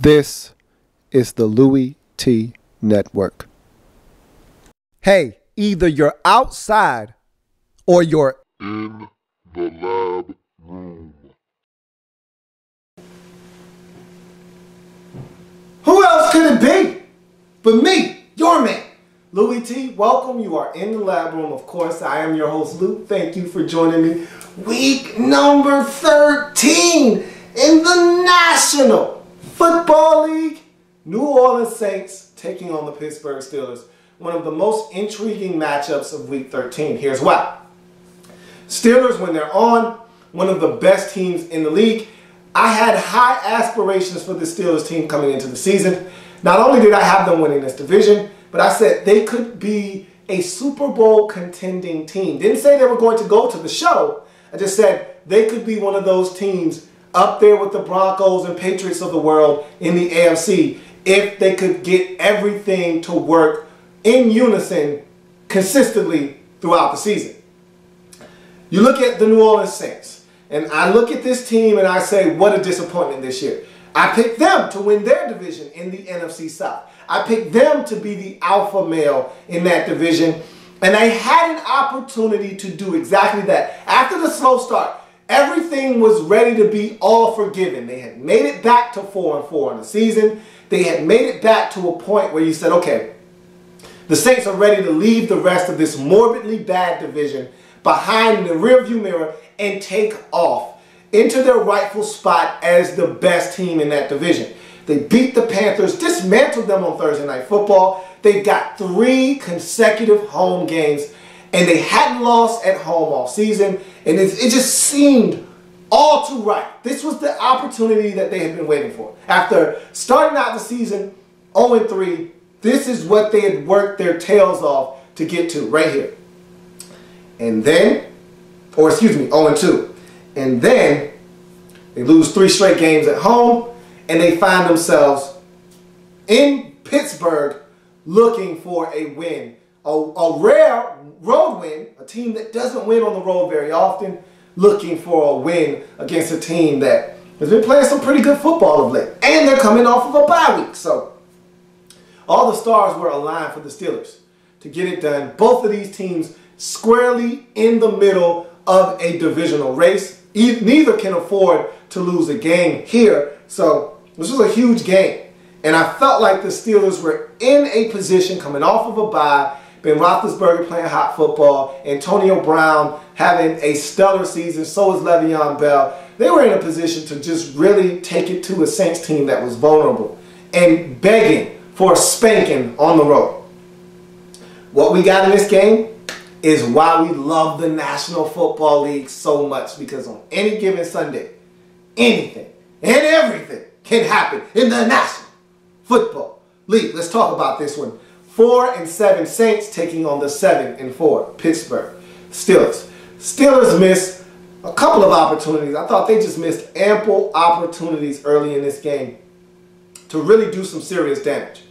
This is the Louie T Network. Hey, either you're outside or you're in the lab room. Who else could it be but me, your man, Louie T? Welcome. You are in the lab room. Of course, I am your host, Lou. Thank you for joining me. Week number 13 in the National Football League. New Orleans Saints taking on the Pittsburgh Steelers. One of the most intriguing matchups of Week 13. Here's why. Steelers, when they're on, one of the best teams in the league. I had high aspirations for the Steelers team coming into the season. Not only did I have them winning this division, but I said they could be a Super Bowl contending team. Didn't say they were going to go to the show. I just said they could be one of those teams up there with the Broncos and Patriots of the world in the AFC if they could get everything to work in unison consistently throughout the season. You look at the New Orleans Saints, and I look at this team and I say, what a disappointment this year. I picked them to win their division in the NFC South. I picked them to be the alpha male in that division, and they had an opportunity to do exactly that. After the slow start, everything was ready to be all forgiven. They had made it back to 4-4 in the season. They had made it back to a point where you said, okay, the Saints are ready to leave the rest of this morbidly bad division behind the rearview mirror and take off into their rightful spot as the best team in that division. They beat the Panthers, dismantled them on Thursday Night Football. They've got 3 consecutive home games, and they hadn't lost at home all season, and it just seemed all too right. This was the opportunity that they had been waiting for. After starting out the season 0-3, this is what they had worked their tails off to get to right here. And then, 0-2. And then they lose 3 straight games at home, and they find themselves in Pittsburgh looking for a win. A rare road win, a team that doesn't win on the road very often, looking for a win against a team that has been playing some pretty good football of late. And they're coming off of a bye week. So all the stars were aligned for the Steelers to get it done. Both of these teams squarely in the middle of a divisional race. Neither can afford to lose a game here. So this was a huge game. And I felt like the Steelers were in a position coming off of a bye. Ben Roethlisberger playing hot football. Antonio Brown having a stellar season. So is Le'Veon Bell. They were in a position to just really take it to a Saints team that was vulnerable and begging for a spanking on the road. What we got in this game is why we love the National Football League so much, because on any given Sunday, anything and everything can happen in the National Football League. Let's talk about this one. 4-7 Saints taking on the 7-4 Pittsburgh Steelers. Steelers missed a couple of opportunities. I thought they just missed ample opportunities early in this game to really do some serious damage.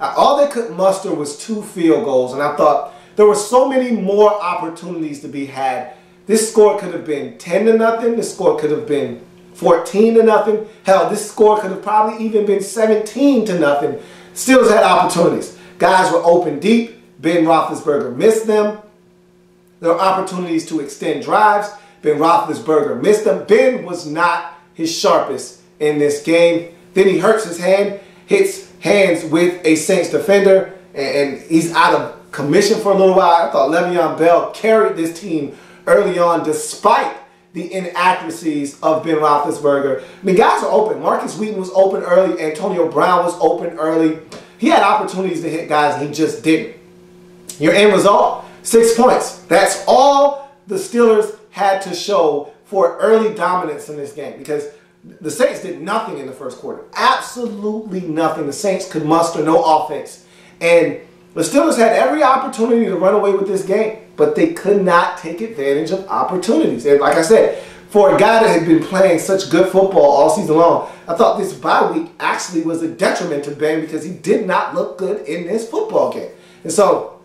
All they could muster was 2 field goals, and I thought there were so many more opportunities to be had. This score could have been 10-0. This score could have been 14-0. Hell, this score could have probably even been 17-0. Steelers had opportunities. Guys were open deep. Ben Roethlisberger missed them. There were opportunities to extend drives. Ben Roethlisberger missed them. Ben was not his sharpest in this game. Then he hurts his hand, hits hands with a Saints defender, and he's out of commission for a little while. I thought Le'Veon Bell carried this team early on despite the inaccuracies of Ben Roethlisberger. I mean, guys are open. Marcus Wheaton was open early. Antonio Brown was open early. He had opportunities to hit guys, and he just didn't. Your end result, 6 points. That's all the Steelers had to show for early dominance in this game, because the Saints did nothing in the first quarter. Absolutely nothing. The Saints could muster no offense. And the Steelers had every opportunity to run away with this game, but they could not take advantage of opportunities. And like I said, for a guy that had been playing such good football all season long, I thought this bye week actually was a detriment to Ben, because he did not look good in this football game. And so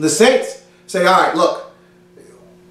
the Saints say, all right, look,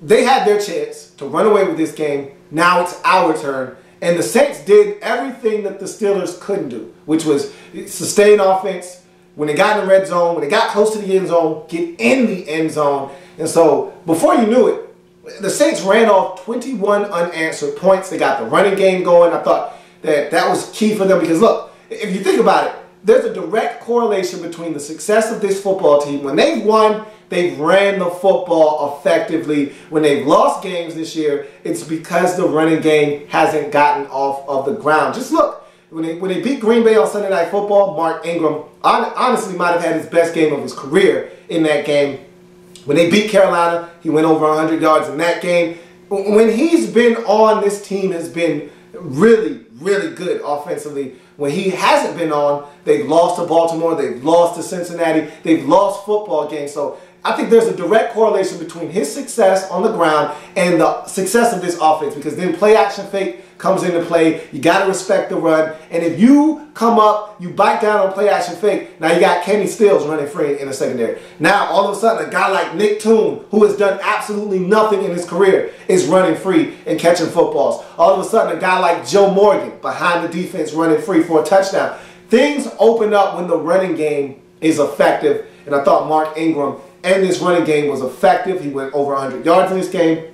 they had their chance to run away with this game. Now it's our turn. And the Saints did everything that the Steelers couldn't do, which was sustain offense. When they got in the red zone, when they got close to the end zone, get in the end zone. And so before you knew it, the Saints ran off 21 unanswered points. They got the running game going. I thought that was key for them because, look, if you think about it, there's a direct correlation between the success of this football team. When they've won, they've ran the football effectively. When they've lost games this year, it's because the running game hasn't gotten off of the ground. Just look, when they beat Green Bay on Sunday Night Football, Mark Ingram honestly might have had his best game of his career in that game. When they beat Carolina, he went over 100 yards in that game. When he's been on, this team has been really, really good offensively. When he hasn't been on, they've lost to Baltimore, they've lost to Cincinnati, they've lost football games. So I think there's a direct correlation between his success on the ground and the success of this offense, because then play action fake comes into play. You got to respect the run. And if you come up, you bite down on play action fake, now you got Kenny Stills running free in the secondary. Now, all of a sudden, a guy like Nick Toon, who has done absolutely nothing in his career, is running free and catching footballs. All of a sudden, a guy like Joe Morgan behind the defense running free for a touchdown. Things open up when the running game is effective. And I thought Mark Ingram and this running game was effective. He went over 100 yards in this game.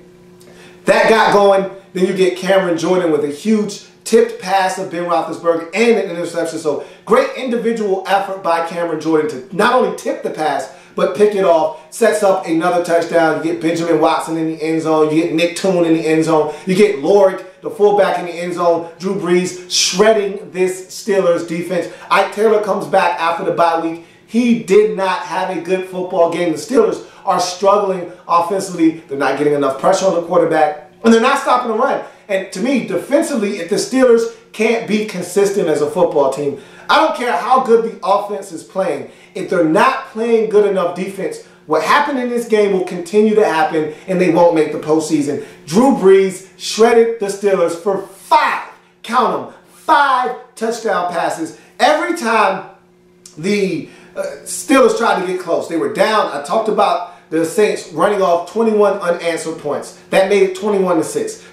That got going. Then you get Cameron Jordan with a huge tipped pass of Ben Roethlisberger and an interception. So great individual effort by Cameron Jordan to not only tip the pass, but pick it off, sets up another touchdown. You get Benjamin Watson in the end zone. You get Nick Toon in the end zone. You get Lorick, the fullback, in the end zone. Drew Brees shredding this Steelers defense. Ike Taylor comes back after the bye week. He did not have a good football game. The Steelers are struggling offensively. They're not getting enough pressure on the quarterback, and they're not stopping the run. And to me, defensively, if the Steelers can't be consistent as a football team, I don't care how good the offense is playing. If they're not playing good enough defense, what happened in this game will continue to happen, and they won't make the postseason. Drew Brees shredded the Steelers for 5, count them, 5 touchdown passes. Every time the Steelers tried to get close, they were down. I talked about the Saints running off 21 unanswered points. That made it 21-6.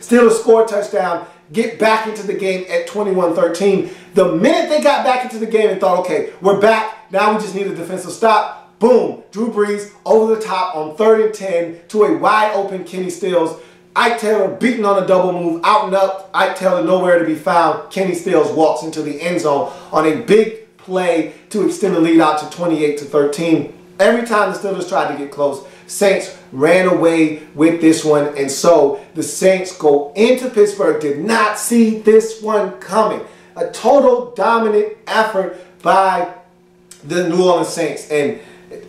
Steelers scored a touchdown, get back into the game at 21-13. The minute they got back into the game and thought, okay, we're back, now we just need a defensive stop, boom, Drew Brees over the top on 3rd and 10 to a wide open Kenny Stills. Ike Taylor beaten on a double move, out and up. Ike Taylor nowhere to be found. Kenny Stills walks into the end zone on a big play to extend the lead out to 28-13. Every time the Steelers tried to get close, Saints ran away with this one. And so the Saints go into Pittsburgh, did not see this one coming. A total dominant effort by the New Orleans Saints. And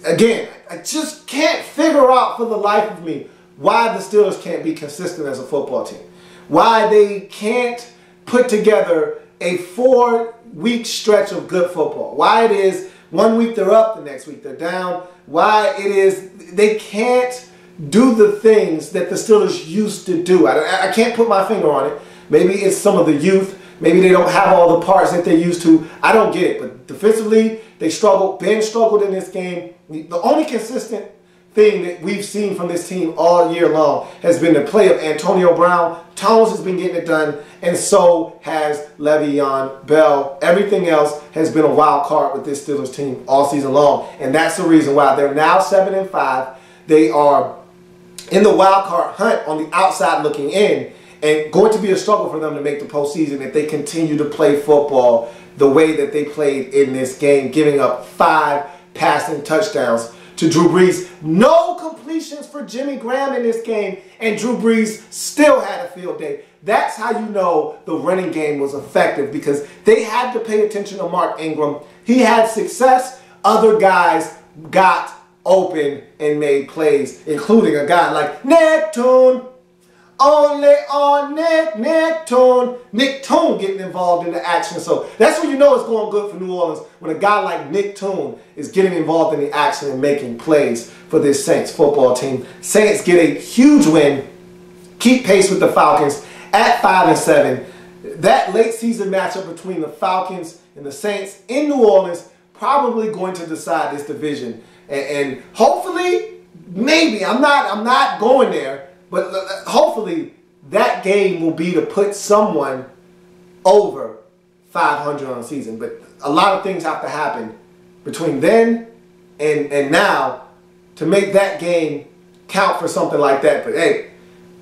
again, I just can't figure out for the life of me why the Steelers can't be consistent as a football team. Why they can't put together a 4-week stretch of good football. Why it is 1 week they're up, the next week they're down. Why it is they can't do the things that the Steelers used to do. I can't put my finger on it. Maybe it's some of the youth. Maybe they don't have all the parts that they used to. I don't get it. But defensively, they struggled. Ben struggled in this game. The only consistent thing that we've seen from this team all year long has been the play of Antonio Brown. Towns has been getting it done, and so has Le'Veon Bell. Everything else has been a wild card with this Steelers team all season long, and that's the reason why they're now 7-5. They are in the wild card hunt on the outside looking in, and going to be a struggle for them to make the postseason if they continue to play football the way that they played in this game, giving up 5 passing touchdowns to Drew Brees. No completions for Jimmy Graham in this game, and Drew Brees still had a field day. That's how you know the running game was effective, because they had to pay attention to Mark Ingram. He had success. Other guys got open and made plays, including a guy like Nick Toon. Only on Nick Toon. Nick Toon getting involved in the action. So that's when you know it's going good for New Orleans, when a guy like Nick Toon is getting involved in the action and making plays for this Saints football team. Saints get a huge win, keep pace with the Falcons at 5-7. That late season matchup between the Falcons and the Saints in New Orleans probably going to decide this division. And hopefully, maybe, I'm not going there, but hopefully that game will be to put someone over 500 on the season. But a lot of things have to happen between then and now to make that game count for something like that. But hey,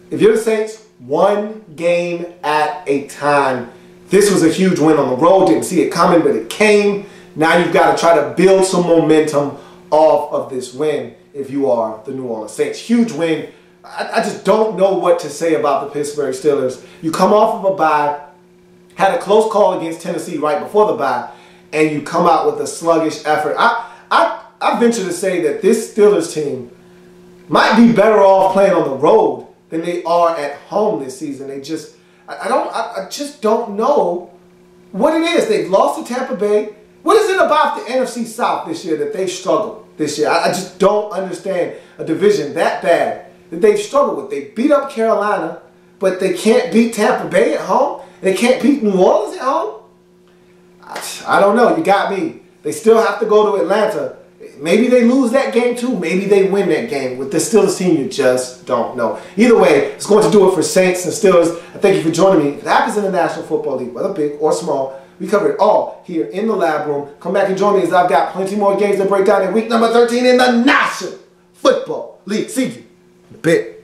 if you're the Saints, one game at a time. This was a huge win on the road. Didn't see it coming, but it came. Now you've got to try to build some momentum off of this win if you are the New Orleans Saints. Huge win. I just don't know what to say about the Pittsburgh Steelers. You come off of a bye, had a close call against Tennessee right before the bye, and you come out with a sluggish effort. I venture to say that this Steelers team might be better off playing on the road than they are at home this season. They just, I just don't know what it is. They've lost to Tampa Bay. What is it about the NFC South this year that they've struggled this year? I just don't understand a division that bad that they've struggled with. They beat up Carolina, but they can't beat Tampa Bay at home. They can't beat New Orleans at home. I don't know. You got me. They still have to go to Atlanta. Maybe they lose that game too. Maybe they win that game. With the Steelers team, you just don't know. Either way, it's going to do it for Saints and Steelers. I thank you for joining me. If it happens in the National Football League, whether big or small, we cover it all here in the Lab Room. Come back and join me as I've got plenty more games to break down in week number 13 in the National Football League. See you in a bit.